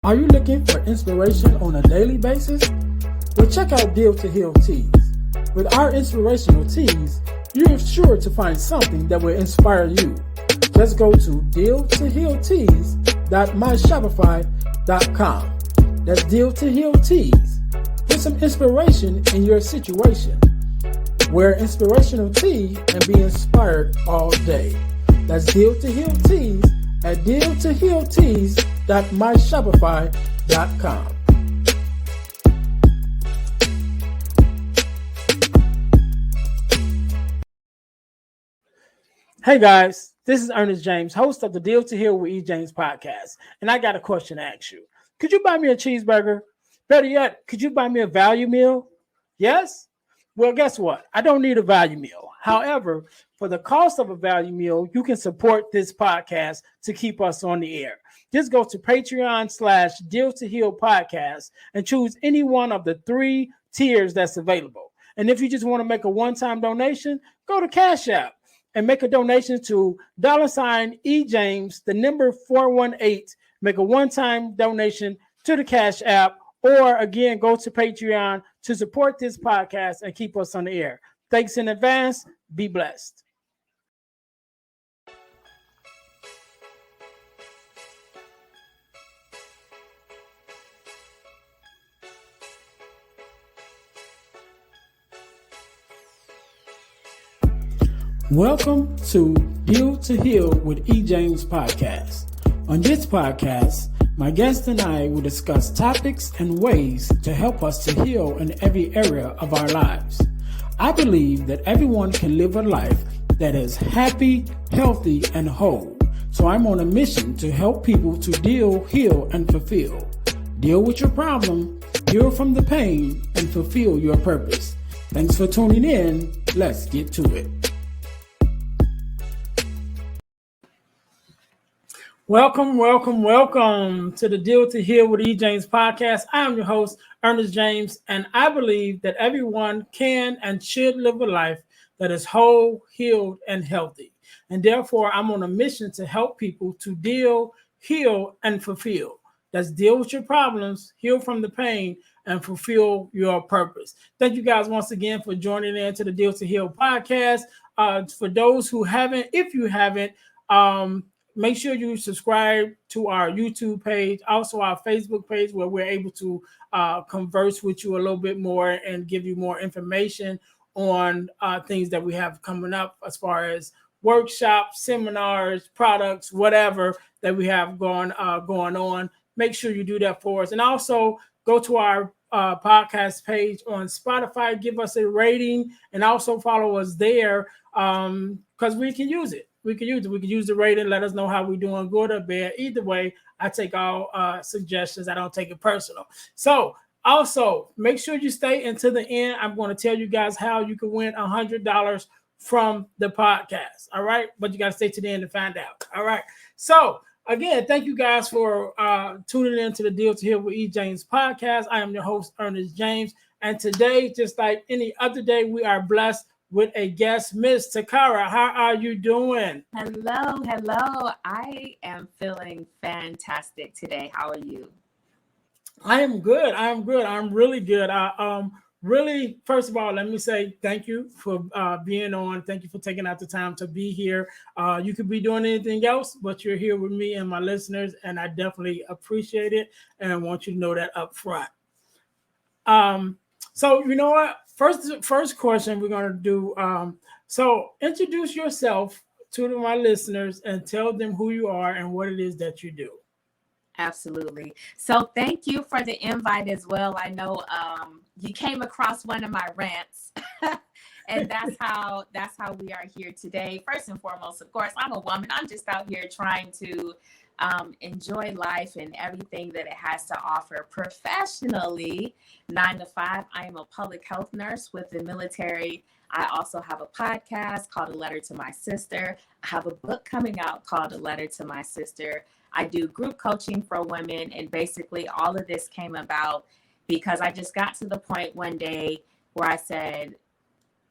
Are you looking for inspiration on a daily basis? Well, check out Deal to Heal Tees. With our inspirational tees, you're sure to find something that will inspire you. Just go to dealtohealtees.myshopify.com. That's Deal to Heal Tees. Put some inspiration in your situation. Wear inspirational tee and be inspired all day. That's Deal to Heal Tees at dealtohealtees.myshopify.com. Hey guys, this is Ernest James, host of the Deal to Heal with E. James podcast, and I got a question to ask you. Could you buy me a cheeseburger? Better yet, could you buy me a value meal? Yes? Well, guess what? I don't need a value meal. However, for the cost of a value meal, you can support this podcast to keep us on the air. Just go to Patreon/Deal to Heal podcast and choose any one of the 3 tiers that's available. And if you just want to make a one-time donation, go to Cash App and make a donation to $EJames, the number 418. Make a one-time donation to the Cash App, or again, go to Patreon to support this podcast and keep us on the air. Thanks in advance. Be blessed. Welcome to Deal to Heal with E. James podcast. On this podcast, my guest and I will discuss topics and ways to help us to heal in every area of our lives. I believe that everyone can live a life that is happy, healthy, and whole. So I'm on a mission to help people to deal, heal, and fulfill. Deal with your problem, heal from the pain, and fulfill your purpose. Thanks for tuning in. Let's get to it. Welcome to the Deal to Heal with E. James podcast. I am your host, Ernest James, and I believe that everyone can and should live a life that is whole, healed, and healthy. And therefore, I'm on a mission to help people to deal, heal, and fulfill. That's deal with your problems, heal from the pain, and fulfill your purpose. Thank you guys once again for joining in to the Deal to Heal podcast. For those who haven't, if you haven't, make sure you subscribe to our YouTube page, also our Facebook page, where we're able to converse with you a little bit more and give you more information on things that we have coming up as far as workshops, seminars, products, whatever that we have going on. Make sure you do that for us. And also go to our podcast page on Spotify, give us a rating, and also follow us there because we can use it. We can use the rating. Let us know how we're doing, good or bad. Either way, I take all suggestions. I don't take it personal. So also make sure you stay until the end. I'm going to tell you guys how you can win $100 from the podcast. All right. But you got to stay to the end to find out. All right. So again, thank you guys for tuning in to the Deal to Heal with E. James podcast. I am your host, Ernest James. And today, just like any other day, we are blessed with a guest, Miss Taccarrra. How are you doing? Hello. I am feeling fantastic today. How are you? I am good. I'm really good. Really, first of all, let me say thank you for being on. Thank you for taking out the time to be here. You could be doing anything else, but you're here with me and my listeners, and I definitely appreciate it, and I want you to know that up front. So you know what? First question we're going to do. So introduce yourself to my listeners and tell them who you are and what it is that you do. Absolutely. So thank you for the invite as well. I know you came across one of my rants and that's how we are here today. First and foremost, of course, I'm a woman. I'm just out here trying to enjoy life and everything that it has to offer professionally. 9 to 5, I am a public health nurse with the military. I also have a podcast called A Letter to My Sister. I have a book coming out called A Letter to My Sister. I do group coaching for women, and basically all of this came about because I just got to the point one day where I said,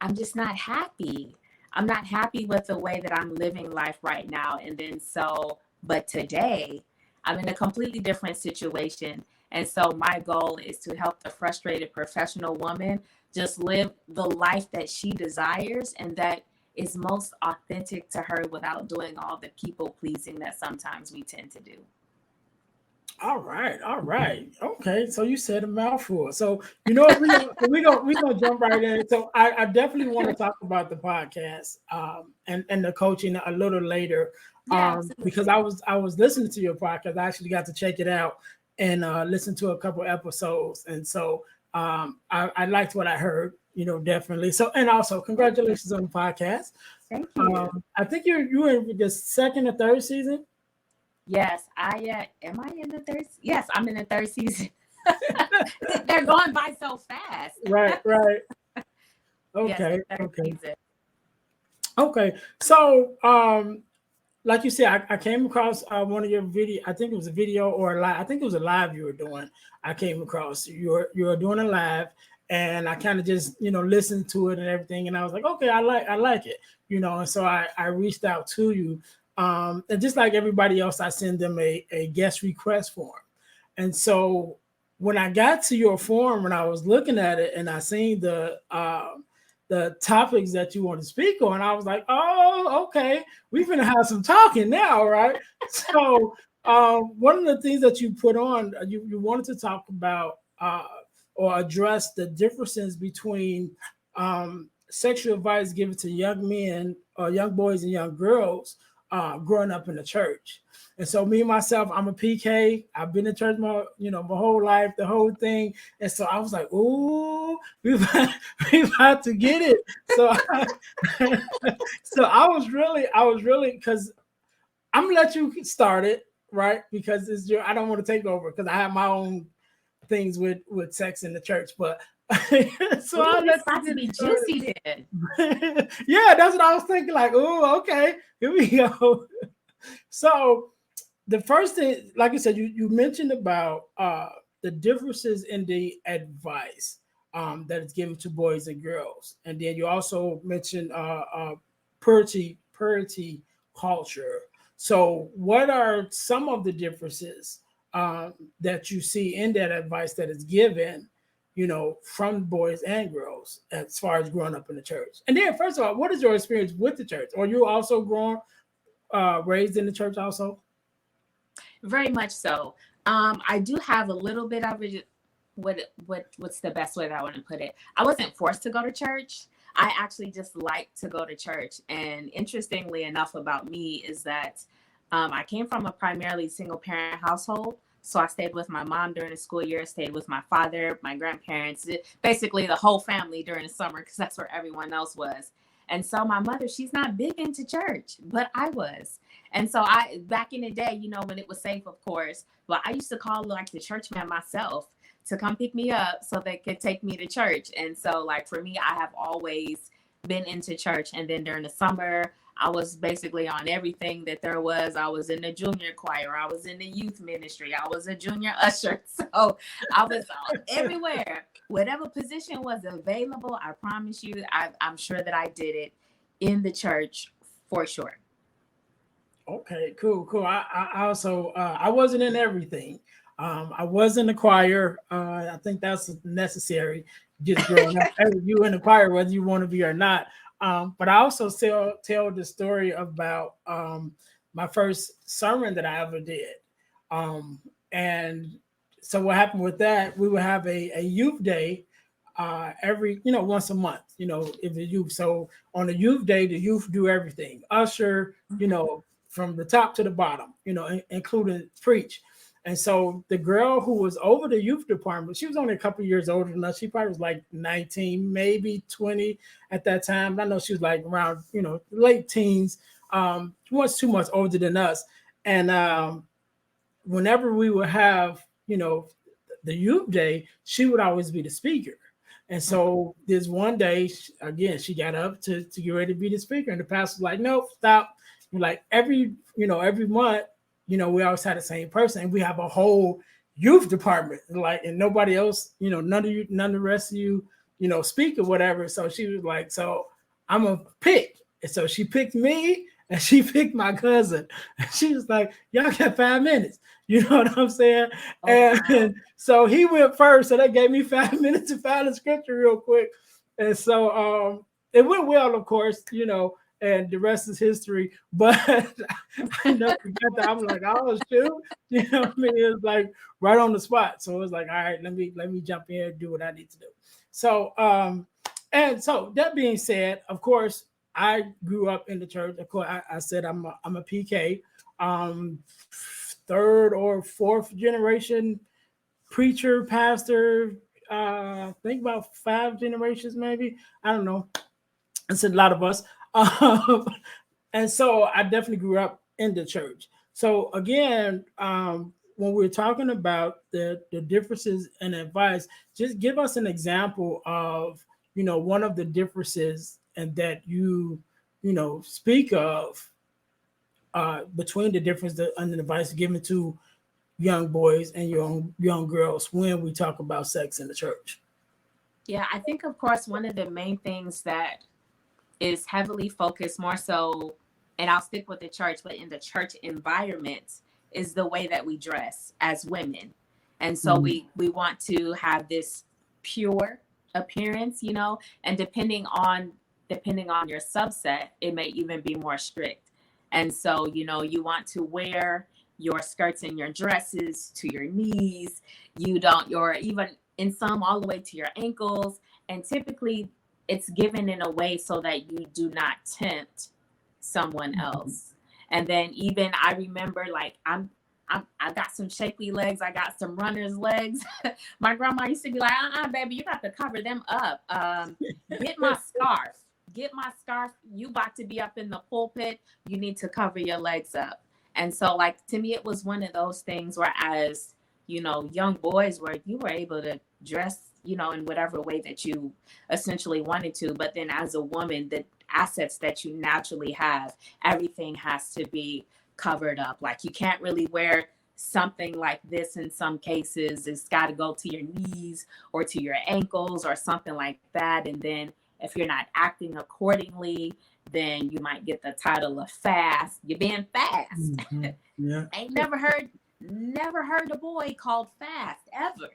I'm just not happy. I'm not happy with the way that I'm living life right now. And then but today I'm in a completely different situation. And so my goal is to help the frustrated professional woman just live the life that she desires and that is most authentic to her without doing all the people pleasing that sometimes we tend to do. All right, all right. Okay, so you said a mouthful. So you know what, we gonna jump right in. So I definitely want to talk about the podcast and the coaching a little later. Yeah, Because absolutely. I was listening to your podcast. I actually got to check it out and listen to a couple episodes. And so I liked what I heard, definitely. So and also congratulations on the podcast. Thank you. I think you're in the second or third season. Yes, I am I in the third? Yes, I'm in the third season. They're going by so fast. Right, right. Yes, Okay, the third okay. season. Okay, so like you said, I came across one of your video. I think it was a video or a live. I think it was a live you were doing. I came across you were doing a live, and I kind of just listened to it and everything, and I was like, okay, I like it, and so I reached out to you, and just like everybody else, I send them a guest request form, and so when I got to your form, when I was looking at it, and I seen the topics that you want to speak on, I was like, oh, okay, we're gonna have some talking now, right? So one of the things that you put on, you wanted to talk about or address the differences between sexual advice given to young men or young boys and young girls growing up in the church. And so me myself, I'm a PK. I've been in church my whole life, the whole thing. And so I was like, ooh, we about to get it. So so I was really because I'm gonna let you start it, right? Because I don't want to take over because I have my own things with sex in the church, but so Ooh, I'll it's let about to you be get started. juicy then. Yeah, that's what I was thinking. Like, oh, okay, here we go. So the first thing, like I said, you mentioned about the differences in the advice that is given to boys and girls, and then you also mentioned purity culture. So, what are some of the differences that you see in that advice that is given, from boys and girls as far as growing up in the church? And then, first of all, what is your experience with the church? Are you also raised in the church also? Very much so. I do have a little bit of it. What's the best way that I want to put it? I wasn't forced to go to church. I actually just like to go to church. And interestingly enough, about me is that I came from a primarily single parent household. So I stayed with my mom during the school year, stayed with my father, my grandparents, basically the whole family during the summer because that's where everyone else was. And so my mother, she's not big into church, but I was. And so back in the day, when it was safe, of course, but I used to call like the church man myself to come pick me up so they could take me to church. And so like for me, I have always been into church. And then during the summer, I was basically on everything that there was. I was in the junior choir. I was in the youth ministry. I was a junior usher. So I was everywhere. Whatever position was available, I promise you, I'm sure that I did it in the church for sure. Okay, cool. I also I wasn't in everything. I was in the choir. I think that's necessary. Just growing up, you in the choir whether you want to be or not. But I also tell the story about my first sermon that I ever did. And so what happened with that? We would have a youth day every once a month. If the youth. So on the youth day, the youth do everything. Usher, from the top to the bottom, including preach. And so the girl who was over the youth department, she was only a couple of years older than us. She probably was like 19, maybe 20 at that time. I know she was like around, late teens. She wasn't too much older than us. And whenever we would have, the youth day, she would always be the speaker. And so this one day, again, she got up to get ready to be the speaker. And the pastor was like, nope, stop. Like every month, we always had the same person. And we have a whole youth department, like, and nobody else, none of the rest of you, speak or whatever. So she was like, so I'm going to pick. And so she picked me. and she picked my cousin. And she was like, y'all got 5 minutes. You know what I'm saying? Oh, And, wow. and so he went first. So they gave me 5 minutes to find the scripture real quick. And so it went well, of course, and the rest is history. But I never forgot that. I'm like, oh shoot. You know what I mean? It was like right on the spot. So it was like, all right, let me jump in and do what I need to do. So and so that being said, of course, I grew up in the church. Of course, I said I'm a PK, third or fourth generation preacher, pastor. Think about 5 generations, maybe. I don't know. It's a lot of us. Um, and so I definitely grew up in the church. So again, when we're talking about the differences in advice, just give us an example of one of the differences and that you speak of between the difference and the advice given to young boys and young girls when we talk about sex in the church. Yeah, I think, of course, one of the main things that is heavily focused more so, and I'll stick with the church, but in the church environment, is the way that we dress as women. And so we want to have this pure appearance, and depending on your subset, it may even be more strict. And so, you want to wear your skirts and your dresses to your knees. You don't, your even in some all the way to your ankles. And typically it's given in a way so that you do not tempt someone else. And then even I remember, like, I got some shapely legs. I got some runner's legs. My grandma used to be like, baby, you got to cover them up. Get my scarf. Get my scarf. You about to be up in the pulpit. You need to cover your legs up. And so, like, to me, it was one of those things where as, young boys where you were able to dress, in whatever way that you essentially wanted to. But then as a woman, the assets that you naturally have, everything has to be covered up. Like, you can't really wear something like this in some cases. It's got to go to your knees or to your ankles or something like that. And then if you're not acting accordingly, then you might get the title of fast. You're being fast. Yeah. Ain't never heard a boy called fast ever.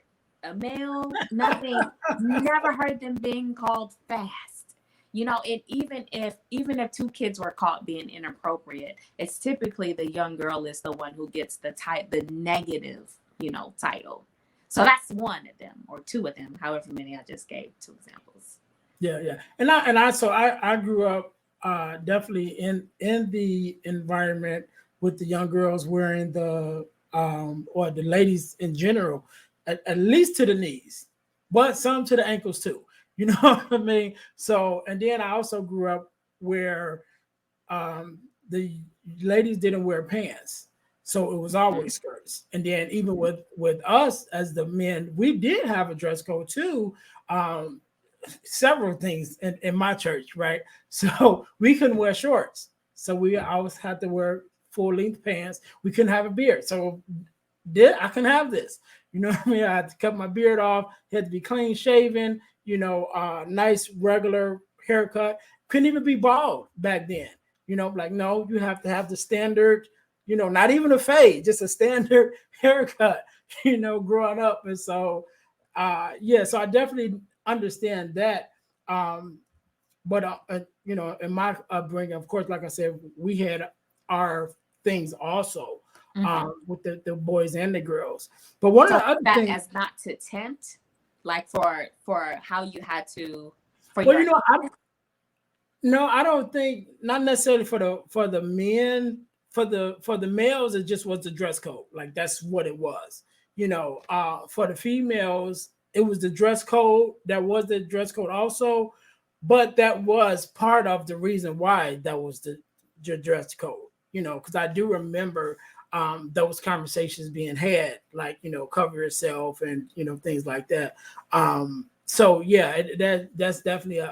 A male, nothing. Never heard them being called fast. It even if 2 kids were caught being inappropriate, it's typically the young girl is the one who gets the negative, title. So that's one of them or 2 of them, however many I just gave 2 examples. Yeah. And I grew up definitely in the environment with the young girls wearing the or the ladies in general, at least to the knees, but some to the ankles too. You know what I mean? So, and then I also grew up where the ladies didn't wear pants. So it was always skirts. And then even with us as the men, we did have a dress code too. Several things in my church, right? So we couldn't wear shorts. So we always had to wear full length pants. We couldn't have a beard. So I can have this. You know what I mean? I had to cut my beard off. It had to be clean shaven, nice regular haircut. Couldn't even be bald back then. Like, no, you have to have the standard, not even a fade, just a standard haircut, growing up. And so, so I definitely understand that. But in my upbringing, of course, like I said, we had our things also with the boys and the girls. But one of the other things, as not to tempt, like for how you had to. I don't think, not necessarily for the men. For the males, it just was the dress code. Like, that's what it was. For the females, it was the dress code. That was the dress code also, but that was part of the reason why that was the dress code. Because I do remember those conversations being had, like, cover yourself and things like that. So yeah, that's definitely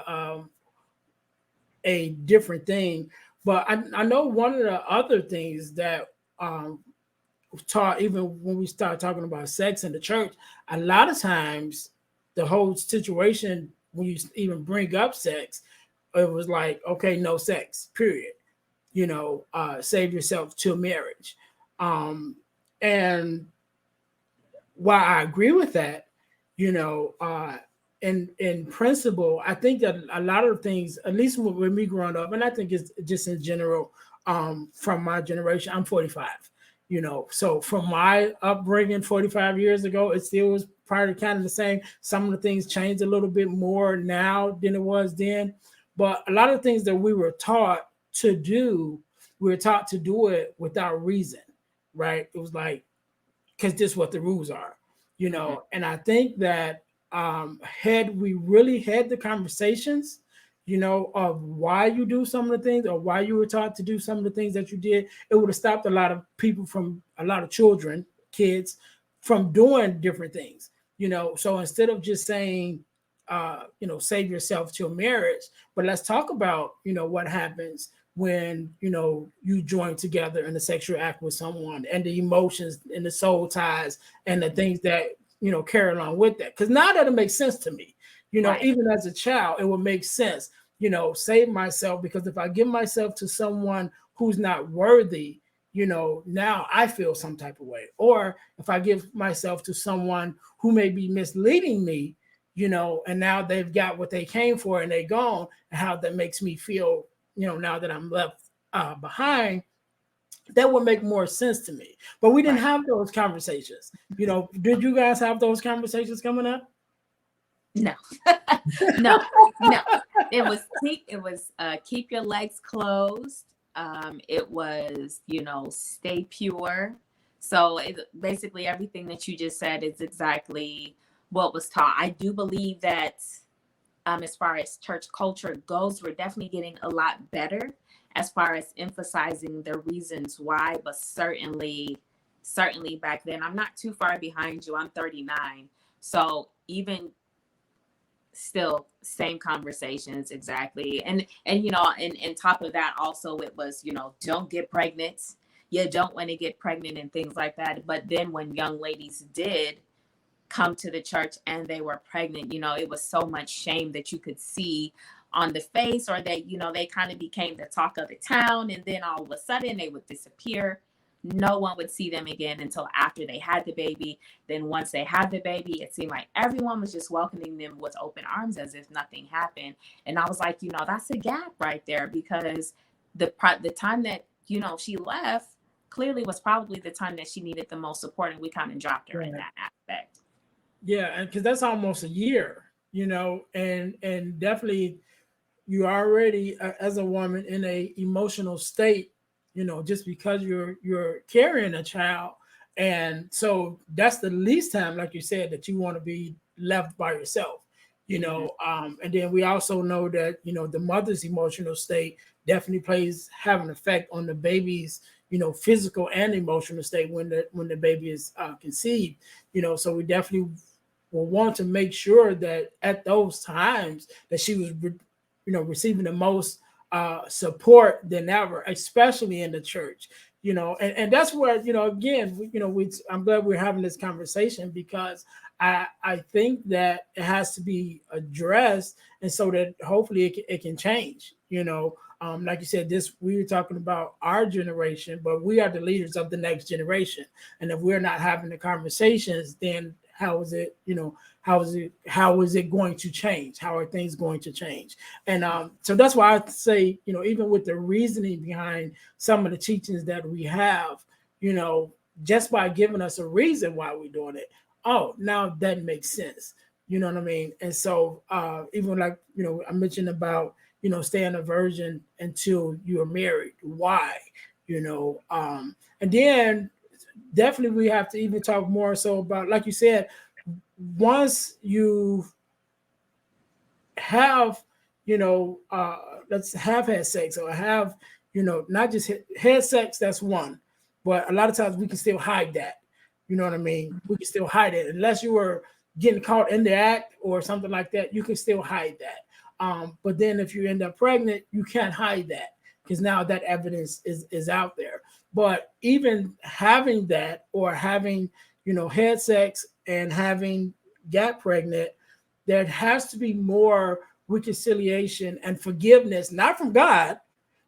a different thing. But I know one of the other things that taught, even when we start talking about sex in the church, a lot of times the whole situation, when you even bring up sex, it was like, okay, no sex, period. save yourself till marriage. And while I agree with that, you know, in principle, I think that a lot of things, at least with me growing up, and I think it's just in general, from my generation, I'm 45, so from my upbringing 45 years ago, it still was probably kind of the same. Some of the things changed a little bit more now than it was then, but a lot of things that we were taught to do, we were taught to do it without reason, right? It was like, because this is what the rules are, and I think that had we really had the conversations, of why you do some of the things or why you were taught to do some of the things that you did, it would have stopped a lot of children, kids, from doing different things, So instead of just saying, save yourself till marriage, but let's talk about, what happens when you join together in a sexual act with someone, and the emotions and the soul ties and the things that carry along with that. Because now that it makes sense to me, Right. even as a child, it would make sense, save myself, because if I give myself to someone who's not worthy, now I feel some type of way. Or if I give myself to someone who may be misleading me, and now they've got what they came for and they're gone, and how that makes me feel, now that I'm left behind, that would make more sense to me. But we didn't Right. have those conversations. Did you guys have those conversations coming up? No. No. No. It was keep your legs closed. It was, stay pure. So basically everything that you just said is exactly what was taught. I do believe that as far as church culture goes, we're definitely getting a lot better as far as emphasizing the reasons why, but certainly back then, I'm not too far behind you. I'm 39. So even still, same conversations exactly. And top of that, also it was, don't get pregnant. You don't want to get pregnant and things like that. But then when young ladies did come to the church and they were pregnant, it was so much shame that you could see on the face, or they, they kind of became the talk of the town, and then all of a sudden they would disappear. No one would see them again until after they had the baby. Then once they had the baby, it seemed like everyone was just welcoming them with open arms as if nothing happened. And I was like, that's a gap right there, because the time that she left clearly was probably the time that she needed the most support, and we kind of dropped her in that aspect. Yeah, and because that's almost a year, and definitely you already, as a woman, in a emotional state, just because you're carrying a child, and so that's the least time, like you said, that you want to be left by yourself, and then we also know that the mother's emotional state definitely have an effect on the baby's physical and emotional state when the baby is conceived, so we definitely will want to make sure that at those times that she was receiving the most support than ever, especially in the church, and that's where, again, I'm glad we're having this conversation, because I think that it has to be addressed, and so that hopefully it can change, like you said, we were talking about our generation, but we are the leaders of the next generation, and if we're not having the conversations, then how is it going to change? How are things going to change? And so that's why I say, even with the reasoning behind some of the teachings that we have, just by giving us a reason why we're doing it, oh, now that makes sense. You know what I mean? And so even like, I mentioned about, staying a virgin until you're married. Why? And then definitely we have to even talk more so about, like you said, once you have, let's have had sex, or have, not just had sex, that's one, but a lot of times we can still hide that. You know what I mean? We can still hide it unless you were getting caught in the act or something like that. You can still hide that. But then if you end up pregnant, you can't hide that, because now that evidence is out there. But even having that, or having, had sex and having got pregnant, there has to be more reconciliation and forgiveness, not from God,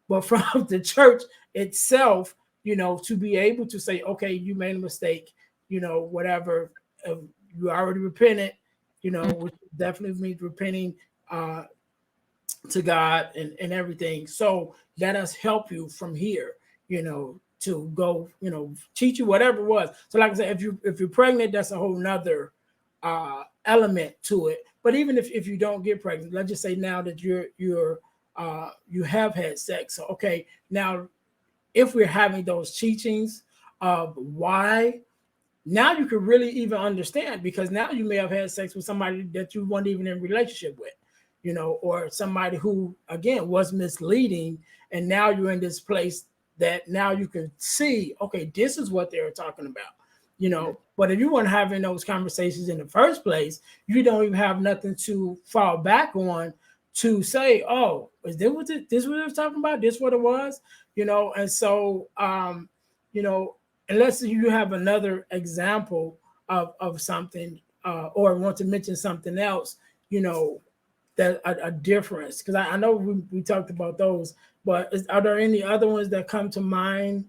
but from the church itself, to be able to say, okay, you made a mistake, whatever, uh, you already repented, which definitely means repenting uh, to God and everything. So let us help you from here, to go, teach you whatever it was. So like I said, if you're pregnant, that's a whole nother element to it. But even if you don't get pregnant, let's just say now that you have had sex. So okay, now if we're having those teachings of why, now you can really even understand, because now you may have had sex with somebody that you weren't even in a relationship with, or somebody who again was misleading, and now you're in this place that now you can see, okay, this is what they were talking about, but if you weren't having those conversations in the first place, you don't even have nothing to fall back on to say, oh, is this what this what it was talking about? This what it was, and so you know, unless you have another example of something, or want to mention something else, that a difference, because I know we talked about those, but are there any other ones that come to mind?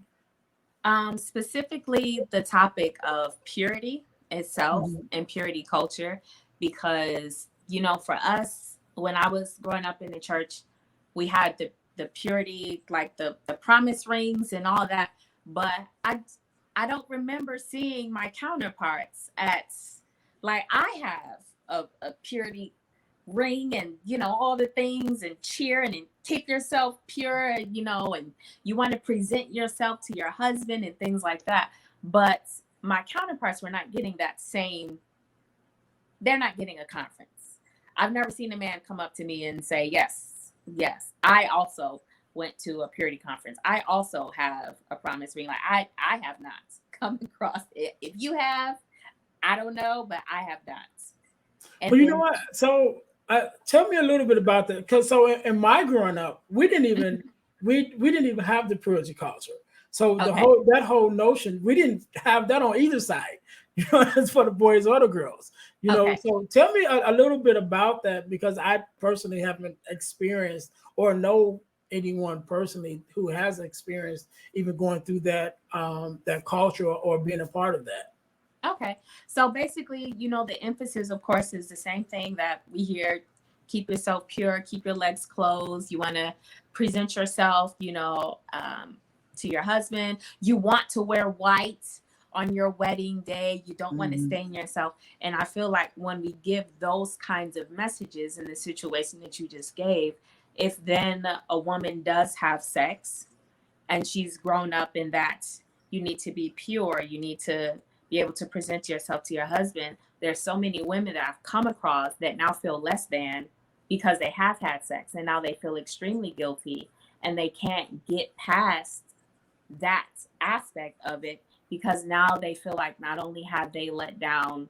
Specifically the topic of purity itself Mhm. and purity culture, because for us, when I was growing up in the church, we had the purity, like the promise rings and all that, but I don't remember seeing my counterparts at, like, I have a purity ring and all the things, and cheering and keep yourself pure, and you want to present yourself to your husband and things like that. But my counterparts were not getting that same, they're not getting a conference. I've never seen a man come up to me and say, yes, I also went to a purity conference, I also have a promise ring. Like, I have not come across it. If you have, I don't know, but I have not. Well, And you know then what? So, tell me a little bit about that. Because so in my growing up, we didn't even have the purity culture. So okay. that whole notion, we didn't have that on either side. It's for the boys or the girls. Okay. So tell me a little bit about that, because I personally haven't experienced or know anyone personally who has experienced even going through that culture, or being a part of that. Okay. So basically, the emphasis, of course, is the same thing that we hear: keep yourself pure, keep your legs closed. You want to present yourself, to your husband. You want to wear white on your wedding day. You don't want to Mhm. stain yourself. And I feel like when we give those kinds of messages in the situation that you just gave, if then a woman does have sex and she's grown up in that, you need to be pure, you need to be able to present yourself to your husband. There's so many women that I've come across that now feel less than because they have had sex, and now they feel extremely guilty, and they can't get past that aspect of it, because now they feel like not only have they let down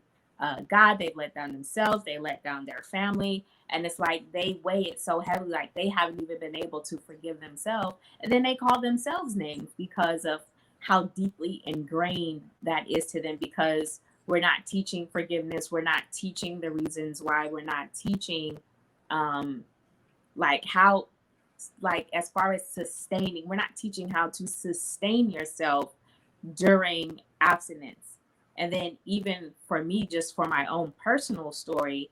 God, they've let down themselves, they let down their family, and it's like they weigh it so heavily, like they haven't even been able to forgive themselves, and then they call themselves names because of how deeply ingrained that is to them. Because we're not teaching forgiveness, we're not teaching the reasons why, we're not teaching um like how, like, as far as sustaining, we're not teaching how to sustain yourself during abstinence. And then even for me, just for my own personal story,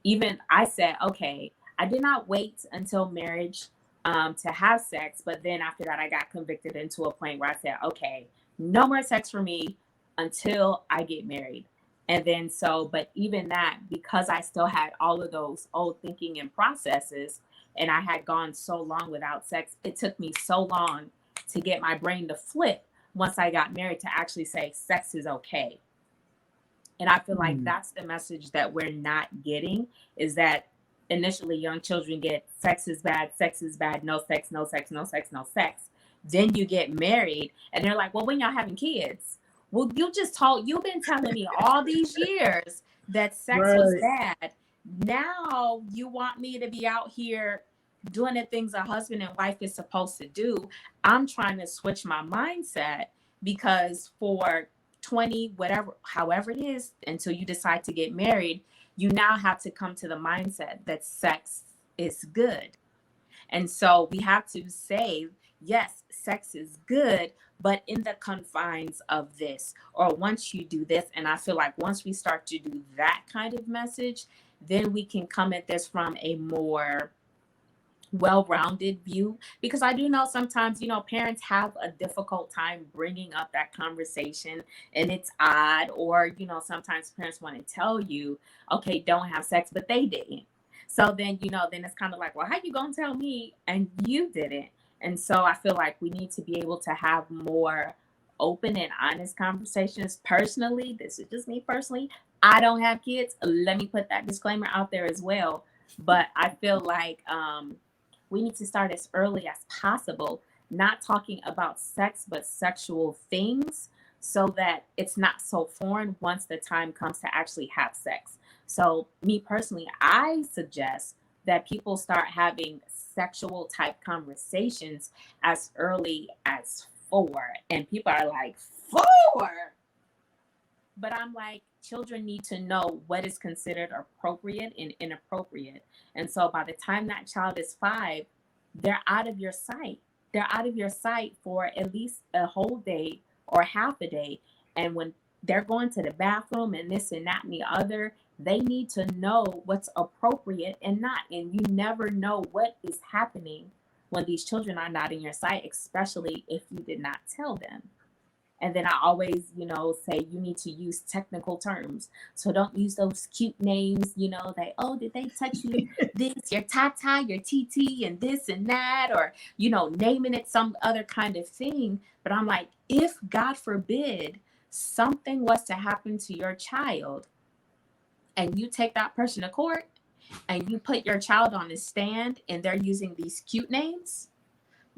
even I said, okay, I did not wait until marriage to have sex, but then after that I got convicted into a point where I said, okay, no more sex for me until I get married. And then so, but even that, because I still had all of those old thinking and processes, and I had gone so long without sex, it took me so long to get my brain to flip once I got married to actually say sex is okay. And I feel like Mm. that's the message that we're not getting, is that initially young children get sex is bad, no sex, no sex, no sex, no sex. Then you get married and they're like, well, when y'all having kids? Well, you've been telling me all these years that sex was Right. bad. Now you want me to be out here doing the things a husband and wife is supposed to do. I'm trying to switch my mindset, because for 20, whatever, however it is, until you decide to get married, you now have to come to the mindset that sex is good. And so we have to say, yes, sex is good, but in the confines of this, or once you do this. And I feel like once we start to do that kind of message, then we can come at this from a more well-rounded view, because I do know sometimes, parents have a difficult time bringing up that conversation, and it's odd, or sometimes parents want to tell you, okay, don't have sex, but they didn't. So then then it's kind of like, well, how you gonna tell me and you didn't? And so I feel like we need to be able to have more open and honest conversations. Personally, this is just me personally, I don't have kids, let me put that disclaimer out there as well. But I feel like we need to start as early as possible, not talking about sex, but sexual things, so that it's not so foreign once the time comes to actually have sex. So, me personally, I suggest that people start having sexual type conversations as early as 4. And people are like, 4? But I'm like, children need to know what is considered appropriate and inappropriate. And so by the time that child is 5, they're out of your sight. They're out of your sight for at least a whole day or half a day. And when they're going to the bathroom and this and that and the other, they need to know what's appropriate and not. And you never know what is happening when these children are not in your sight, especially if you did not tell them. And then I always, say you need to use technical terms. So don't use those cute names, like, oh, did they touch you? This, your tata, your TT, and this and that, or, naming it some other kind of thing. But I'm like, if God forbid something was to happen to your child and you take that person to court and you put your child on the stand and they're using these cute names,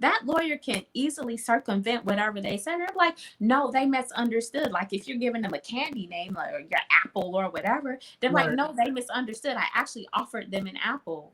that lawyer can easily circumvent whatever they say. They're like, no, they misunderstood. Like if you're giving them a candy name, like your apple or whatever, they're right. Like, no, they misunderstood. I actually offered them an apple.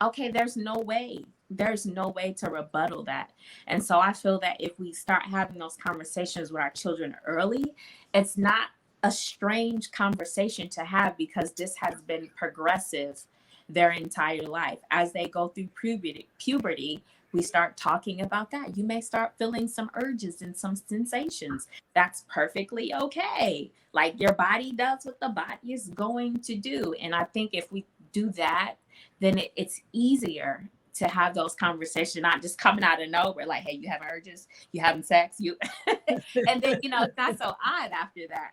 Okay, there's no way. There's no way to rebuttal that. And so I feel that if we start having those conversations with our children early, it's not a strange conversation to have, because this has been progressive their entire life. As they go through puberty, we start talking about that. You may start feeling some urges and some sensations. That's perfectly okay. Like your body does what the body is going to do. And I think if we do that, then it's easier to have those conversations, not just coming out of nowhere, like, hey, you having urges? You having sex? You and then, it's not so odd after that.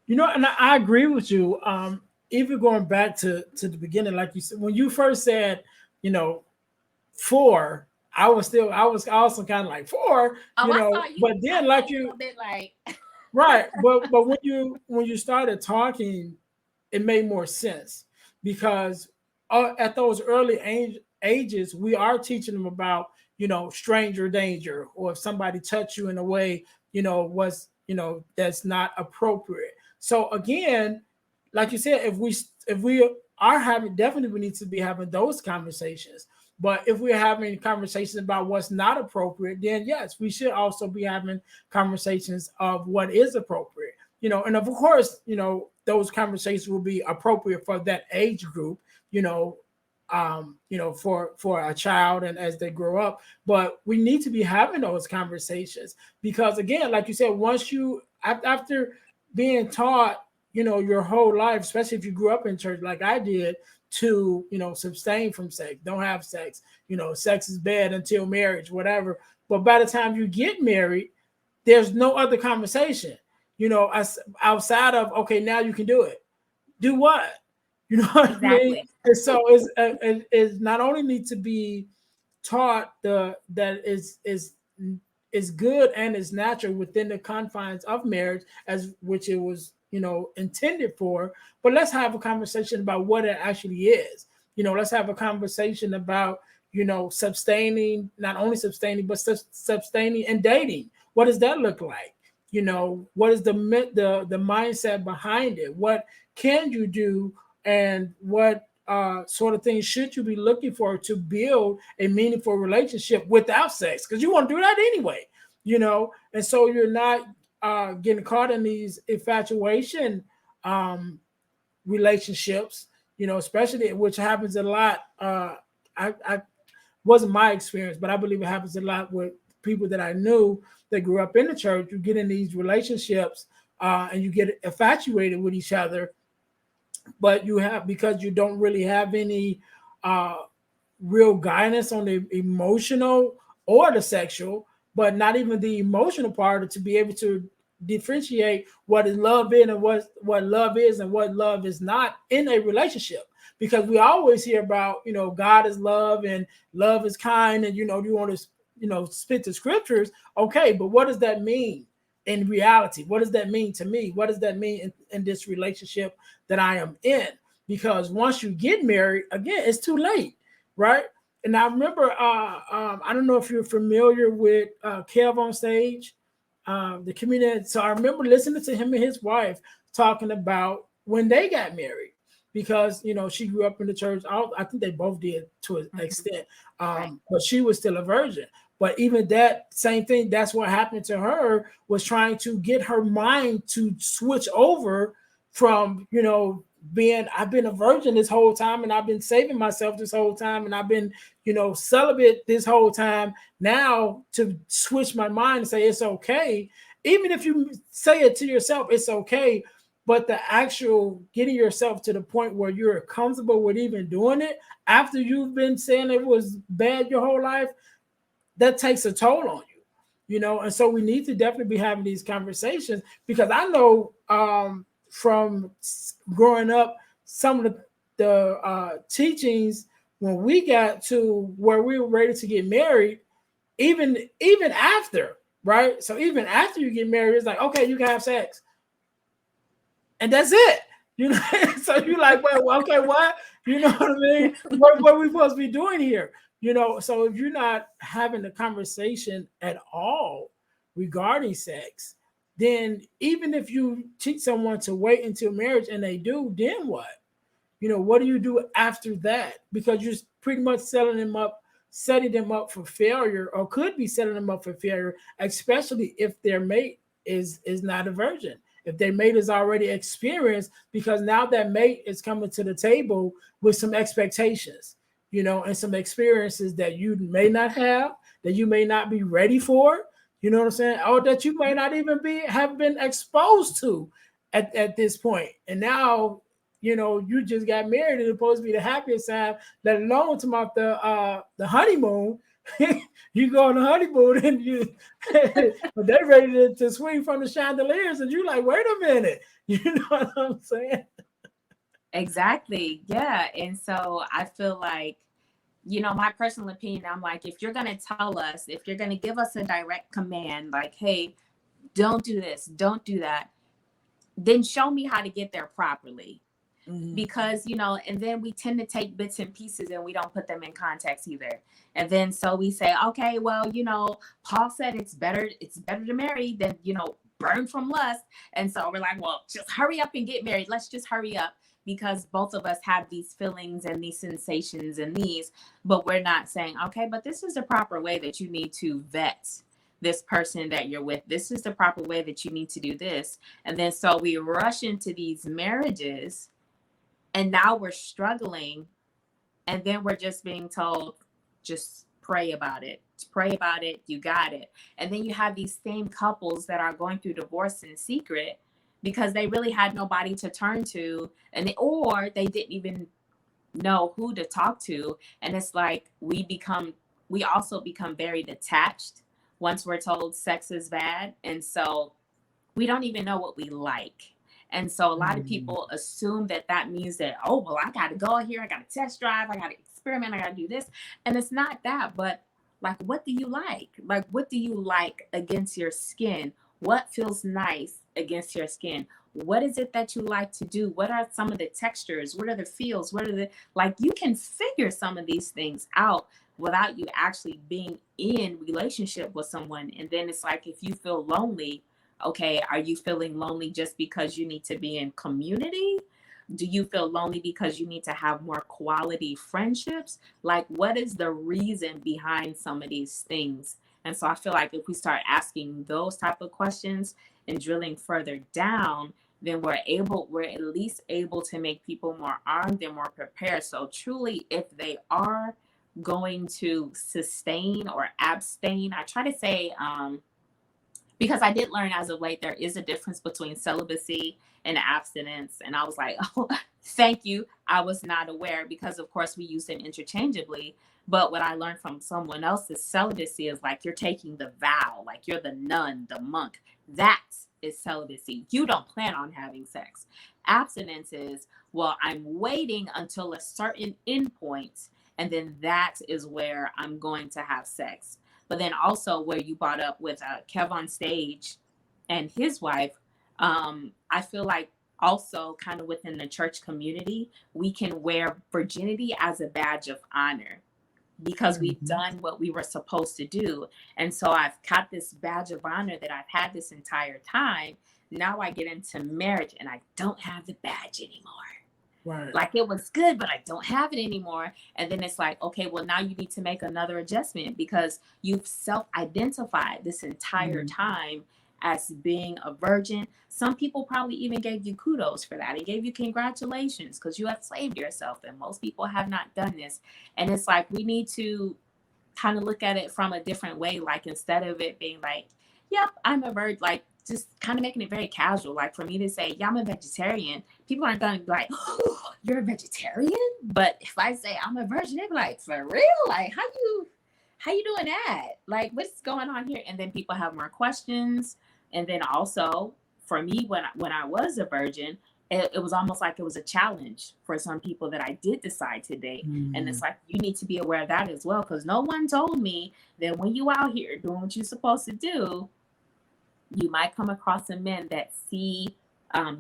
And I agree with you. Even going back to the beginning, like you said, when you first said, 4, I was also kind of like 4, but then like you, like right. But when you started talking, it made more sense, because at those early ages, we are teaching them about, stranger danger, or if somebody touch you in a way, was, that's not appropriate. So again, like you said, if we are having, definitely we need to be having those conversations. But if we're having conversations about what's not appropriate, then yes, we should also be having conversations of what is appropriate. And of course, those conversations will be appropriate for that age group, for a child and as they grow up. But we need to be having those conversations, because again, like you said, once you, after being taught, your whole life, especially if you grew up in church like I did, to, abstain from sex, don't have sex, sex is bad until marriage, whatever. But by the time you get married, there's no other conversation, outside of, okay, now you can do it. Do what? You know what exactly. I mean? And so it's not only need to be taught that is good and is natural within the confines of marriage, as which it was, intended for. But let's have a conversation about what it actually is. Let's have a conversation about, sustaining, not only sustaining, but sustaining and dating. What does that look like? What is the mindset behind it? What can you do, and what sort of things should you be looking for to build a meaningful relationship without sex? Because you want to do that anyway, and so you're not getting caught in these infatuation relationships, especially, which happens a lot I wasn't my experience, but I believe it happens a lot with people that I knew that grew up in the church. You get in these relationships and you get infatuated with each other, but you have, because you don't really have any uh, real guidance on the emotional or the sexual, but not even the emotional part, to be able to differentiate what is love in and what love is and what love is not in a relationship. Because we always hear about, God is love and love is kind, and you want to spit the scriptures. Okay, but what does that mean in reality? What does that mean to me? What does that mean in this relationship that I am in? Because once you get married, again, it's too late, right? And I remember, I don't know if you're familiar with Kev on stage, the comedian. So I remember listening to him and his wife talking about when they got married, because she grew up in the church. I think they both did to an extent, Right. but she was still a virgin. But even that same thing, that's what happened to her, was trying to get her mind to switch over from, I've been a virgin this whole time, and I've been saving myself this whole time, and I've been, celibate this whole time. Now to switch my mind and say it's okay, even if you say it to yourself, it's okay. But the actual getting yourself to the point where you're comfortable with even doing it after you've been saying it was bad your whole life, that takes a toll on you, And so we need to definitely be having these conversations, because I know from growing up, some of the teachings, when we got to where we were ready to get married, even after, right? So even after you get married, it's like, okay, you can have sex, and that's it. So you're like, well, okay, what? You know what I mean? What are we supposed to be doing here? So if you're not having a conversation at all regarding sex, then even if you teach someone to wait until marriage and they do, then what? What do you do after that? Because you're pretty much setting them up for failure, or could be setting them up for failure, especially if their mate is not a virgin. If their mate is already experienced, because now that mate is coming to the table with some expectations, and some experiences that you may not have, that you may not be ready for, you know what I'm saying? Or that you may not even have been exposed to at this point. And now, you just got married, and it's supposed to be the happiest time, let alone to about the honeymoon. You go on the honeymoon and you but they're ready to swing from the chandeliers, and you're like, wait a minute. You know what I'm saying? Exactly. Yeah. And so I feel like, my personal opinion, I'm like, if you're going to tell us, if you're going to give us a direct command, like, hey, don't do this, don't do that, then show me how to get there properly. Mm-hmm. Because, and then we tend to take bits and pieces and we don't put them in context either. And then so we say, okay, well, Paul said it's better to marry than, burn from lust. And so we're like, well, just hurry up and get married. Let's just hurry up, because both of us have these feelings and these sensations and but we're not saying, okay, but this is the proper way that you need to vet this person that you're with. This is the proper way that you need to do this. And then so we rush into these marriages, and now we're struggling, and then we're just being told, just pray about it. Pray about it. You got it. And then you have these same couples that are going through divorce in secret because they really had nobody to turn to, or they didn't even know who to talk to. And it's like we also become very detached once we're told sex is bad. And so we don't even know what we like. And so a lot of people assume that means that, oh, well, I got to go here. I got to test drive. I got to experiment. I got to do this. And it's not that, but like, what do you like? Like, what do you like against your skin? What feels nice against your skin? What is it that you like to do? What are some of the textures? What are the feels? You can figure some of these things out without you actually being in relationship with someone. And then it's like, if you feel lonely, okay, are you feeling lonely just because you need to be in community? Do you feel lonely because you need to have more quality friendships? Like, what is the reason behind some of these things? And so I feel like if we start asking those type of questions and drilling further down, then we're at least able to make people more armed and more prepared. So truly, if they are going to sustain or abstain. I try to say, because I did learn as of late, there is a difference between celibacy and abstinence. And I was like, oh, thank you. I was not aware, because of course we use them interchangeably. But what I learned from someone else is celibacy is like you're taking the vow, like you're the nun, the monk. That is celibacy. You don't plan on having sex. Abstinence is, well, I'm waiting until a certain endpoint, and then that is where I'm going to have sex. But then also where you brought up with Kev on stage and his wife, I feel like also kind of within the church community, we can wear virginity as a badge of honor, because we've done what we were supposed to do. And so I've got this badge of honor that I've had this entire time. Now I get into marriage and I don't have the badge anymore. Right. Like it was good, but I don't have it anymore. And then it's like, okay, well, now you need to make another adjustment, because you've self-identified this entire time as being a virgin. Some people probably even gave you kudos for that and gave you congratulations because you have saved yourself. And most people have not done this. And it's like, we need to kind of look at it from a different way. Like, instead of it being like, yep, I'm a virgin, like just kind of making it very casual. Like for me to say, yeah, I'm a vegetarian, people aren't going to be like, oh, you're a vegetarian? But if I say I'm a virgin, they'd be like, for real? Like, how you doing that? Like, what's going on here? And then people have more questions. And then also for me, when I was a virgin, it was almost like it was a challenge for some people that I did decide to date. And it's like, you need to be aware of that as well, because no one told me that when you out here doing what you're supposed to do, you might come across some men that see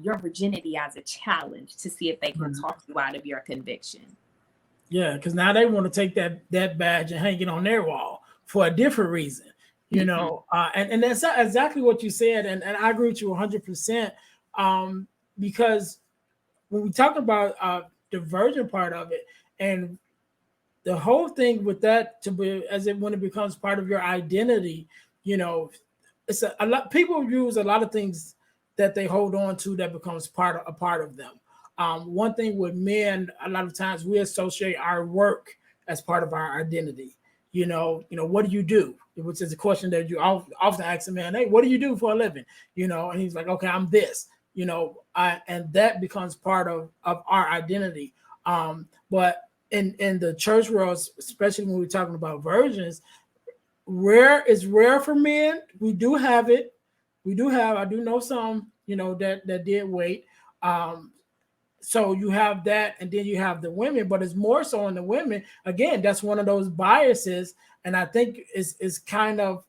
your virginity as a challenge to see if they can talk you out of your conviction. Yeah, because now they want to take that badge and hang it on their wall for a different reason, you know. And that's exactly what you said, and I agree with you 100%. Because when we talk about the virgin part of it, and the whole thing with that, to be when it becomes part of your identity, you know, it's a lot. People use a lot of things that they hold on to that becomes a part of them. One thing with men, a lot of times we associate our work as part of our identity. You know, what do you do? Which is a question that you often ask a man, hey, what do you do for a living? You know, and he's like, okay, I'm this. You know, and that becomes part of our identity. But in the church world, especially when we're talking about virgins, it's rare for men. We do have it. I do know some, you know, that did wait. So you have that, and then you have the women, but it's more so on the women. Again, that's one of those biases, and I think is kind of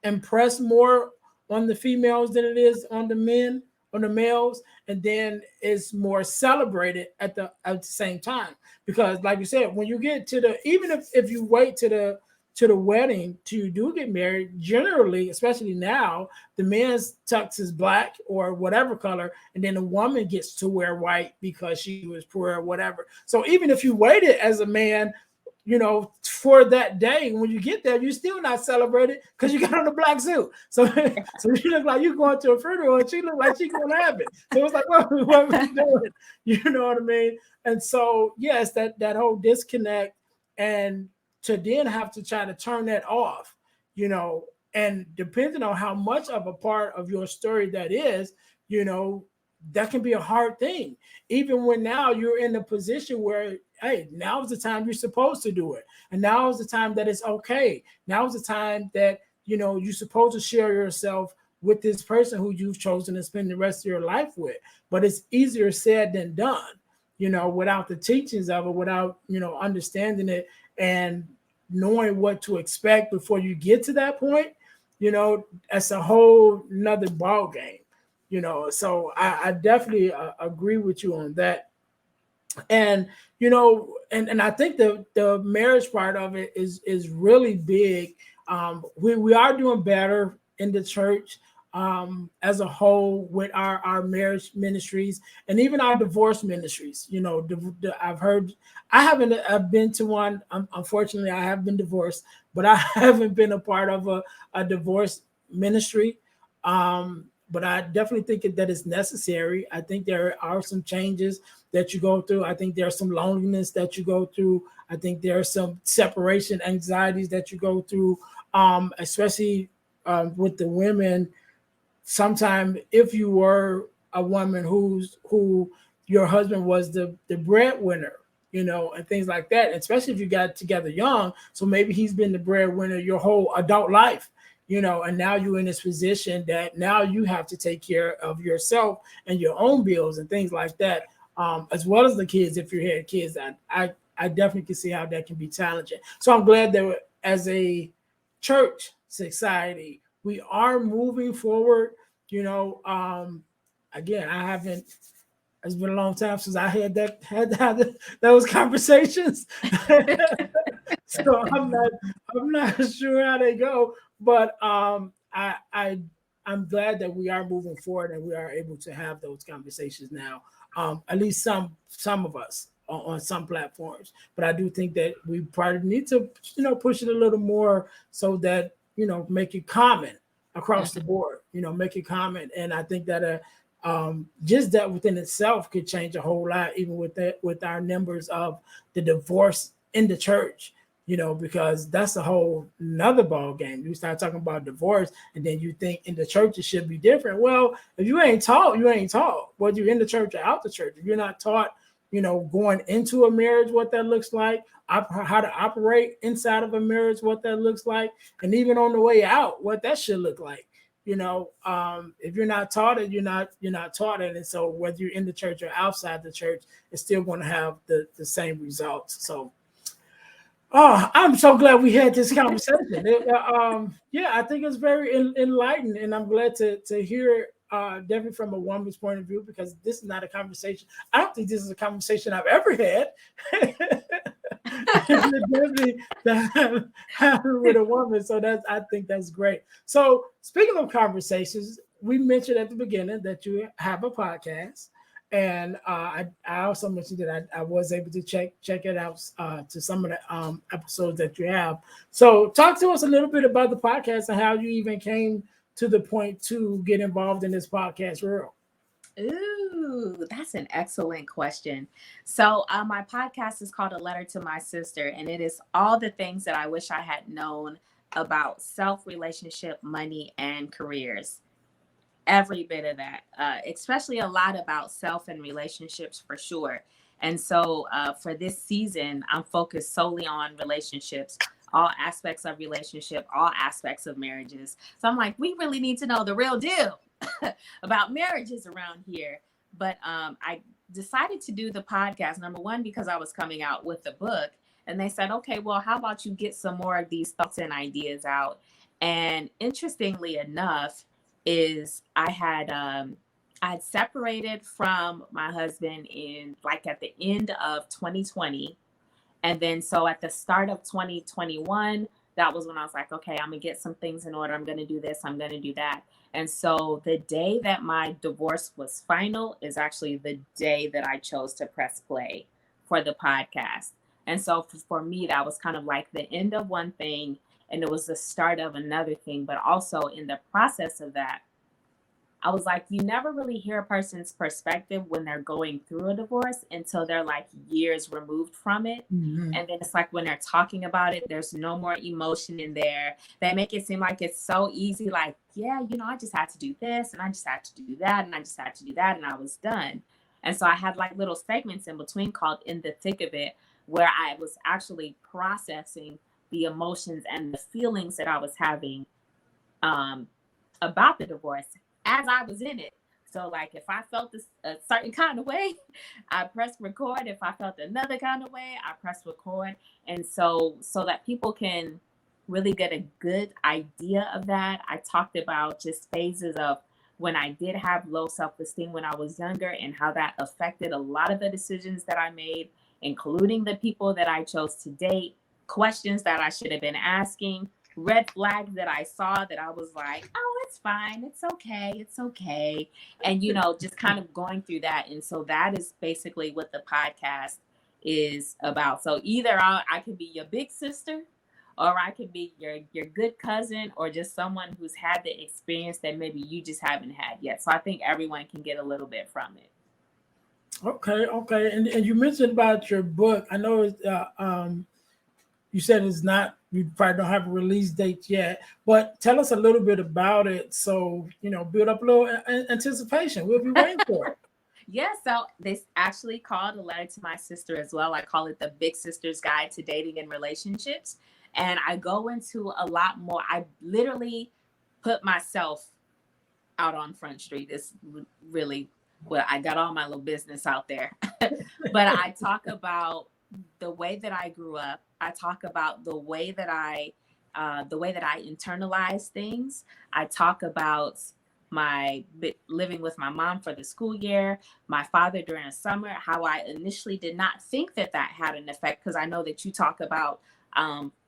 impressed more on the females than it is on the men, on the males, and then it's more celebrated at the same time. Because like you said, when you get to even if you wait to the wedding till you do get married, generally, especially now, the man's tux is black or whatever color, and then the woman gets to wear white because she was poor or whatever. So even if you waited as a man, you know, for that day, when you get there, you're still not celebrated because you got on a black suit. So you look like you're going to a funeral, and she look like she's going to have it. So it's like, what are we doing? You know what I mean? And so, yes, that whole disconnect, and to then have to try to turn that off, you know, and depending on how much of a part of your story that is, you know, that can be a hard thing. Even when now you're in a position where, hey, now is the time you're supposed to do it. And now is the time that it's okay. Now is the time that, you know, you're supposed to share yourself with this person who you've chosen to spend the rest of your life with. But it's easier said than done, you know, without the teachings of it, without, you know, understanding it and knowing what to expect before you get to that point. You know, that's a whole nother ball game. You know, so I definitely agree with you on that. And, you know, and I think the marriage part of it is really big. We are doing better in the church as a whole with our marriage ministries and even our divorce ministries. You know, I've been to one. Unfortunately, I have been divorced, but I haven't been a part of a divorce ministry. But I definitely think that is necessary. I think there are some changes that you go through. I think there's some loneliness that you go through. I think there are some separation anxieties that you go through, especially with the women. Sometimes if you were a woman who your husband was the breadwinner, and things like that, especially if you got together young, so maybe he's been the breadwinner your whole adult life, and now you're in this position that now you have to take care of yourself and your own bills and things like that, as well as the kids. If you had kids, I definitely can see how that can be challenging. So I'm glad that as a church society, we are moving forward. Again, I haven't. It's been a long time since I had those conversations. So I'm not sure how they go, but I'm glad that we are moving forward and we are able to have those conversations now. At least some of us on some platforms, but I do think that we probably need to push it a little more so that make it common across the board. Make it common, and I think that just that within itself could change a whole lot, even with our numbers of the divorce in the church. Because that's a whole another ball game. You start talking about divorce, and then you think in the church it should be different. Well, if you ain't taught, you ain't taught. Whether you're in the church or out the church, if you're not taught, going into a marriage, what that looks like, how to operate inside of a marriage, what that looks like, and even on the way out, what that should look like. If you're not taught it, you're not taught it. And so whether you're in the church or outside the church, it's still going to have the same results. So, I'm so glad we had this conversation. I think it's very enlightening, and I'm glad to hear definitely from a woman's point of view, because this is not a conversation. I don't think this is a conversation I've ever had. Definitely have with a woman. So I think that's great. So speaking of conversations, we mentioned at the beginning that you have a podcast. And I also mentioned that I was able to check it out to some of the episodes that you have. So talk to us a little bit about the podcast and how you even came to the point to get involved in this podcast world. Ooh, that's an excellent question. So, my podcast is called A Letter to My Sister, and it is all the things that I wish I had known about self, relationship, money, and careers. Every bit of that, especially a lot about self and relationships for sure. And so for this season, I'm focused solely on relationships, all aspects of relationship, all aspects of marriages. So I'm like, we really need to know the real deal about marriages around here. But I decided to do the podcast, number one, because I was coming out with the book. And they said, okay, well, how about you get some more of these thoughts and ideas out? And interestingly enough, is I'd separated from my husband in like at the end of 2020. And then so at the start of 2021, that was when I was like, okay, I'm gonna get some things in order. I'm gonna do this, I'm gonna do that. And so the day that my divorce was final is actually the day that I chose to press play for the podcast. And so for me, that was kind of like the end of one thing, and it was the start of another thing. But also in the process of that, I was like, you never really hear a person's perspective when they're going through a divorce until they're like years removed from it. Mm-hmm. And then it's like when they're talking about it, there's no more emotion in there. They make it seem like it's so easy, like, yeah, I just had to do this and I just had to do that and I just had to do that and I was done. And so I had like little segments in between called In the Thick of It, where I was actually processing the emotions and the feelings that I was having about the divorce as I was in it. So like if I felt a certain kind of way, I pressed record. If I felt another kind of way, I pressed record. And so that people can really get a good idea of that, I talked about just phases of when I did have low self-esteem when I was younger and how that affected a lot of the decisions that I made, including the people that I chose to date, questions that I should have been asking, red flags that I saw that I was like, oh, it's fine. It's okay. It's okay. And, just kind of going through that. And so that is basically what the podcast is about. So either I could be your big sister, or I could be your good cousin, or just someone who's had the experience that maybe you just haven't had yet. So I think everyone can get a little bit from it. Okay. And you mentioned about your book. I know you said it's not. You probably don't have a release date yet, but tell us a little bit about it. So build up a little anticipation. We'll be waiting for it. Yeah, so this actually called A Letter to My Sister as well. I call it the Big Sister's Guide to Dating and Relationships. And I go into a lot more. I literally put myself out on Front Street. It's really, well, I got all my little business out there. But I talk about the way that I grew up. I talk about the way that I internalize things. I talk about my living with my mom for the school year, my father during the summer, how I initially did not think that that had an effect, because I know that you talk about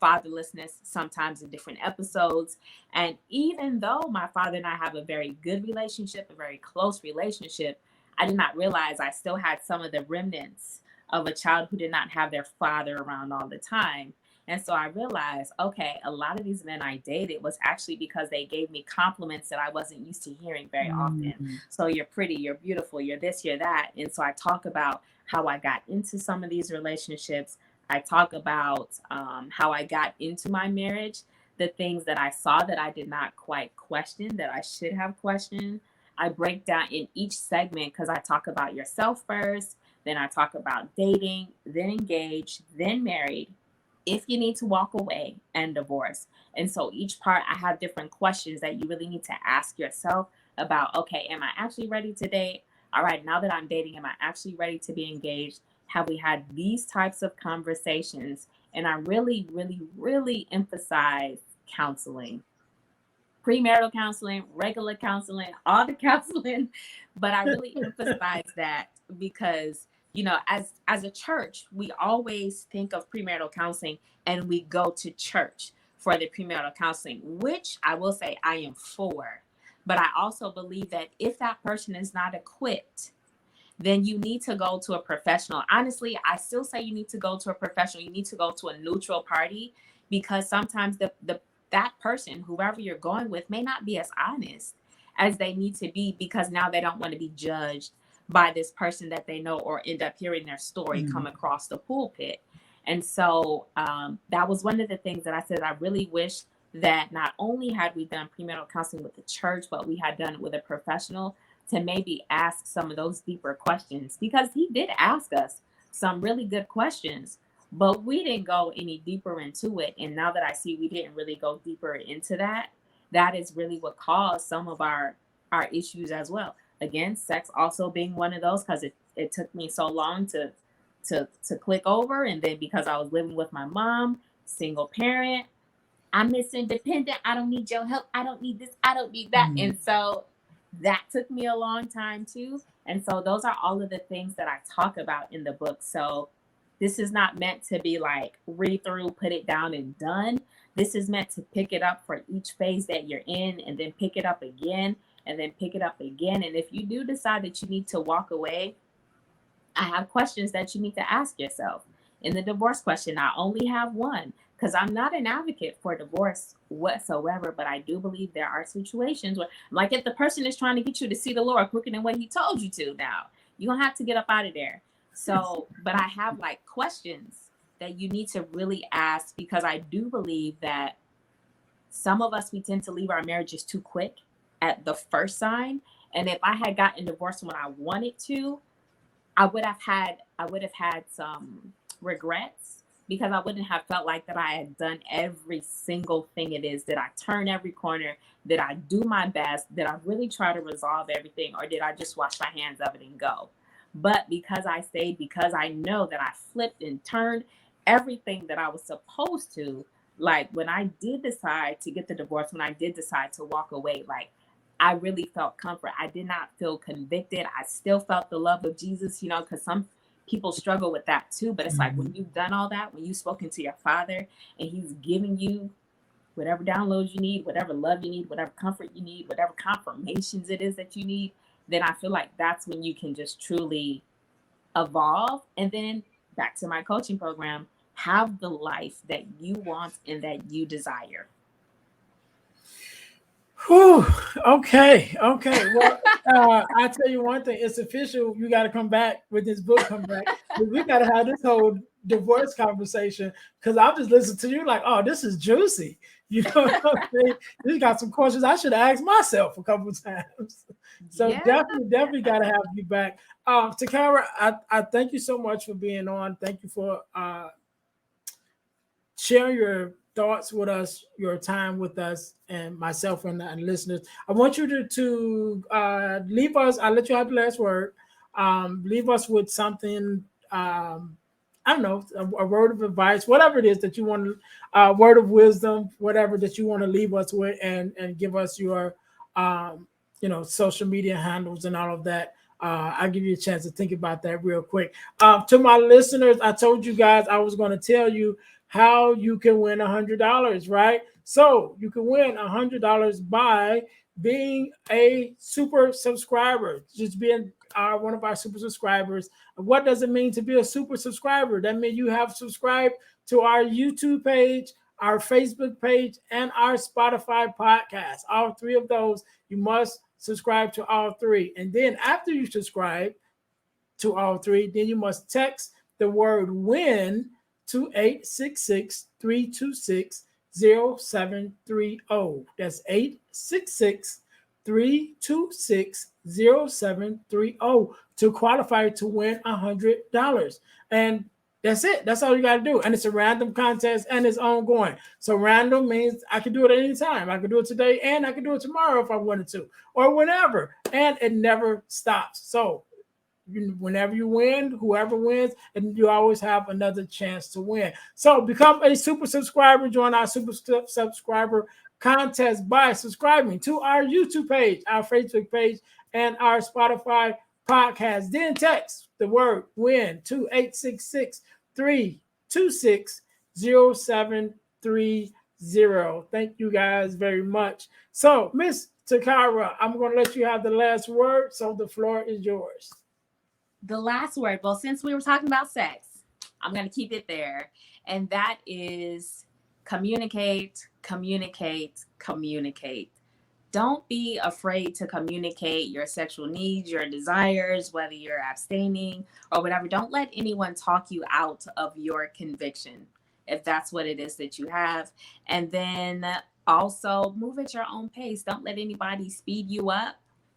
fatherlessness sometimes in different episodes. And even though my father and I have a very good relationship, a very close relationship, I did not realize I still had some of the remnants of a child who did not have their father around all the time. And so I realized, okay, a lot of these men I dated was actually because they gave me compliments that I wasn't used to hearing very often. Mm. So you're pretty, you're beautiful, you're this, you're that. And so I talk about how I got into some of these relationships. I talk about how I got into my marriage, the things that I saw that I did not quite question, that I should have questioned. I break down in each segment because I talk about yourself first, then I talk about dating, then engaged, then married, if you need to walk away, and divorce. And so each part, I have different questions that you really need to ask yourself about, okay, am I actually ready to date? All right, now that I'm dating, am I actually ready to be engaged? Have we had these types of conversations? And I really, really, really emphasize counseling, premarital counseling, regular counseling, all the counseling. But I really emphasize that because, as a church, we always think of premarital counseling and we go to church for the premarital counseling, which I will say I am for. But I also believe that if that person is not equipped, then you need to go to a professional. Honestly, I still say you need to go to a professional. You need to go to a neutral party, because sometimes the that person, whoever you're going with, may not be as honest as they need to be, because now they don't want to be judged by this person that they know, or end up hearing their story come across the pulpit. And so that was one of the things that I said, I really wish that not only had we done premarital counseling with the church, but we had done it with a professional, to maybe ask some of those deeper questions, because he did ask us some really good questions, but we didn't go any deeper into it. And now that I see we didn't really go deeper into that, that is really what caused some of our issues as well. Again, sex also being one of those, because it took me so long to click over. And then because I was living with my mom, single parent, I'm Miss Independent. I don't need your help. I don't need this. I don't need that. Mm. And so that took me a long time too. And so those are all of the things that I talk about in the book. So this is not meant to be like read through, put it down and done. This is meant to pick it up for each phase that you're in, and then pick it up again, and then pick it up again. And if you do decide that you need to walk away, I have questions that you need to ask yourself. In the divorce question, I only have one, because I'm not an advocate for divorce whatsoever, but I do believe there are situations where, like, if the person is trying to get you to see the Lord quicker than what he told you to, now you're going to have to get up out of there. So, but I have like questions that you need to really ask, because I do believe that some of us, we tend to leave our marriages too quick at the first sign. And if I had gotten divorced when I wanted to, I would have had some regrets, because I wouldn't have felt like that I had done every single thing it is. Did I turn every corner? Did I do my best? Did I really try to resolve everything? Or did I just wash my hands of it and go? But because I stayed, because I know that I flipped and turned everything that I was supposed to, like when I did decide to get the divorce, when I did decide to walk away, like I really felt comfort. I did not feel convicted. I still felt the love of Jesus, because some people struggle with that too. But it's like, when you've done all that, when you've spoken to your father and he's giving you whatever downloads you need, whatever love you need, whatever comfort you need, whatever confirmations it is that you need, then I feel like that's when you can just truly evolve. And then back to my coaching program, have the life that you want and that you desire. Whew. Okay. Well, I tell you one thing. It's official. You got to come back with this book. Come back. We got to have this whole divorce conversation because I'll just listen to you like, oh, this is juicy. You know what I'm saying? You got some questions I should have asked myself a couple of times. So Yeah. definitely got to have you back. Taccarrra, I thank you so much for being on. Thank you for share your thoughts with us, your time with us, and myself and listeners. I want you to leave us. I'll let you have the last word. Leave us with something. I don't know, a word of advice, whatever it is that you want, word of wisdom, whatever that you want to leave us with, and give us your, social media handles and all of that. I'll give you a chance to think about that real quick. To my listeners, I told you guys I was going to tell you how you can win $100, right? So you can win $100 by being a super subscriber, just being one of our super subscribers. What does it mean to be a super subscriber? That means you have subscribed to our YouTube page, our Facebook page, and our Spotify podcast. All three of those, you must subscribe to all three. And then after you subscribe to all three, then you must text the word win to 866-326-0730. That's 866-326-0730 to qualify to win $100. And that's it. That's all you got to do. And it's a random contest and it's ongoing. So random means I can do it at any time. I can do it today and I can do it tomorrow if I wanted to, or whenever. And it never stops. So whenever you win, whoever wins, and you always have another chance to win. So become a super subscriber. Join our super subscriber contest by subscribing to our YouTube page, our Facebook page, and our Spotify podcast. Then text the word win to 866-326-0730. Thank you guys very much. So, Miss Taccarrra, I'm going to let you have the last word. So the floor is yours. The last word. Well, since we were talking about sex, I'm going to keep it there. And that is communicate, communicate, communicate. Don't be afraid to communicate your sexual needs, your desires, whether you're abstaining or whatever. Don't let anyone talk you out of your conviction, if that's what it is that you have. And then also move at your own pace. Don't let anybody speed you up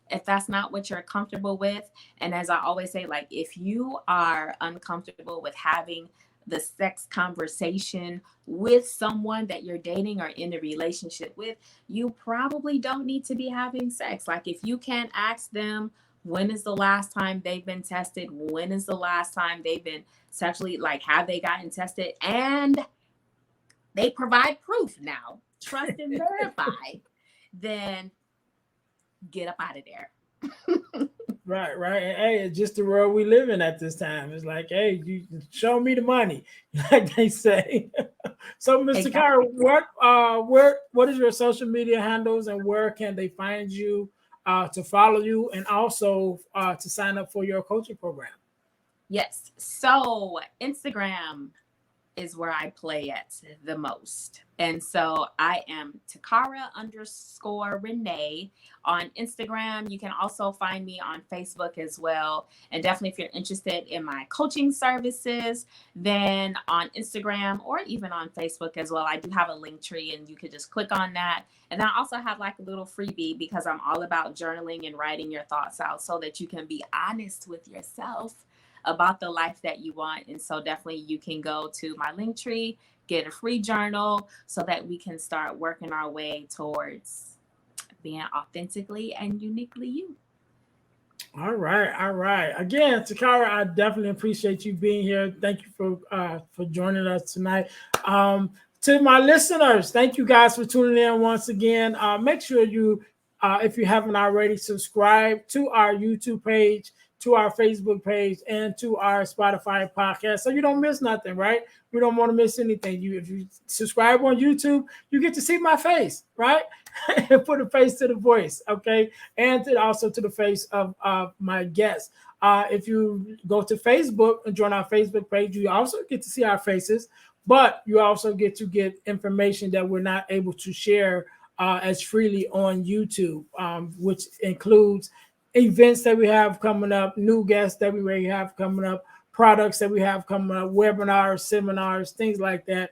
if that's not what you're comfortable with. And as I always say, like, if you are uncomfortable with having the sex conversation with someone that you're dating or in a relationship with, you probably don't need to be having sex. Like, if you can't ask them, when is the last time they've been tested? When is the last time they've been sexually, like, have they gotten tested? And they provide proof now, trust and verify, then get up out of there. Right. And hey, it's just the world we live in at this time. It's like, hey, you show me the money, like they say. So, Mr. Taccarrra, what is your social media handles and where can they find you to follow you and also to sign up for your coaching program? Yes. So Instagram is where I play at the most. And so I am Taccarrra_Renee on Instagram. You can also find me on Facebook as well. And definitely if you're interested in my coaching services, then on Instagram or even on Facebook as well, I do have a link tree and you could just click on that. And I also have like a little freebie because I'm all about journaling and writing your thoughts out so that you can be honest with yourself about the life that you want. And so definitely you can go to my link tree, get a free journal so that we can start working our way towards being authentically and uniquely you. All right. Again, Taccarrra, I definitely appreciate you being here. Thank you for joining us tonight. To my listeners, thank you guys for tuning in once again. Make sure you, if you haven't already, subscribe to our YouTube page, to our Facebook page, and to our Spotify podcast so you don't miss nothing, right? We don't want to miss anything. If you subscribe on YouTube, you get to see my face, right? Put a face to the voice, okay? And also to the face of my guests. If you go to Facebook and join our Facebook page, you also get to see our faces, but you also get information that we're not able to share as freely on YouTube, which includes events that we have coming up, new guests that we may have coming up, products that we have coming up, webinars, seminars, things like that.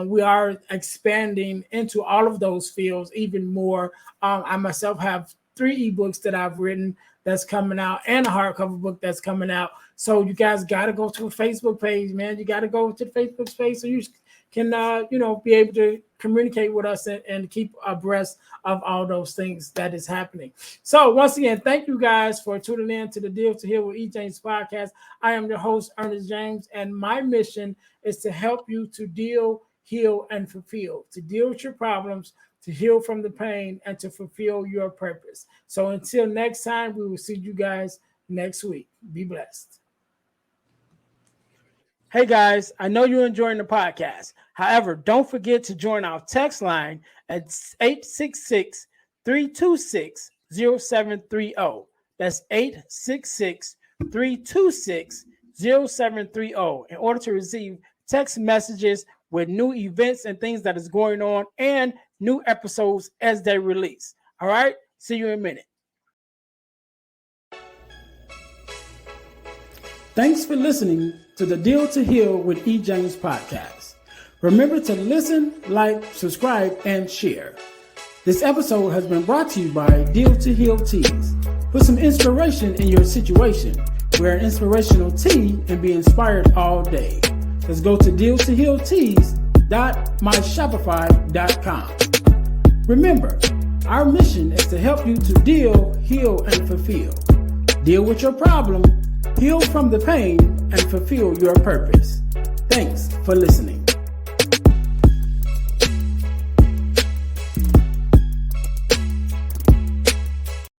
We are expanding into all of those fields even more. I myself have 3 ebooks that I've written that's coming out and a hardcover book that's coming out. So you guys got to go to a Facebook page, man. You got to go to the Facebook page so you can, be able to communicate with us and keep abreast of all those things that is happening. So once again, thank you guys for tuning in to the Deal to Heal with E. James podcast. I am your host, Ernest James, and my mission is to help you to deal, heal, and fulfill, to deal with your problems, to heal from the pain, and to fulfill your purpose. So until next time, we will see you guys next week. Be blessed. Hey guys, I know you're enjoying the podcast. However, don't forget to join our text line at 866-326-0730. That's 866-326-0730 in order to receive text messages with new events and things that is going on and new episodes as they release. All right, see you in a minute. Thanks for listening to the Deal to Heal with E. James podcast. Remember to listen, like, subscribe, and share. This episode has been brought to you by Deal to Heal Teas. Put some inspiration in your situation. Wear an inspirational tea and be inspired all day. Let's go to dealtohealteas.myshopify.com. Remember, our mission is to help you to deal, heal, and fulfill. Deal with your problem, heal from the pain, and fulfill your purpose. Thanks for listening.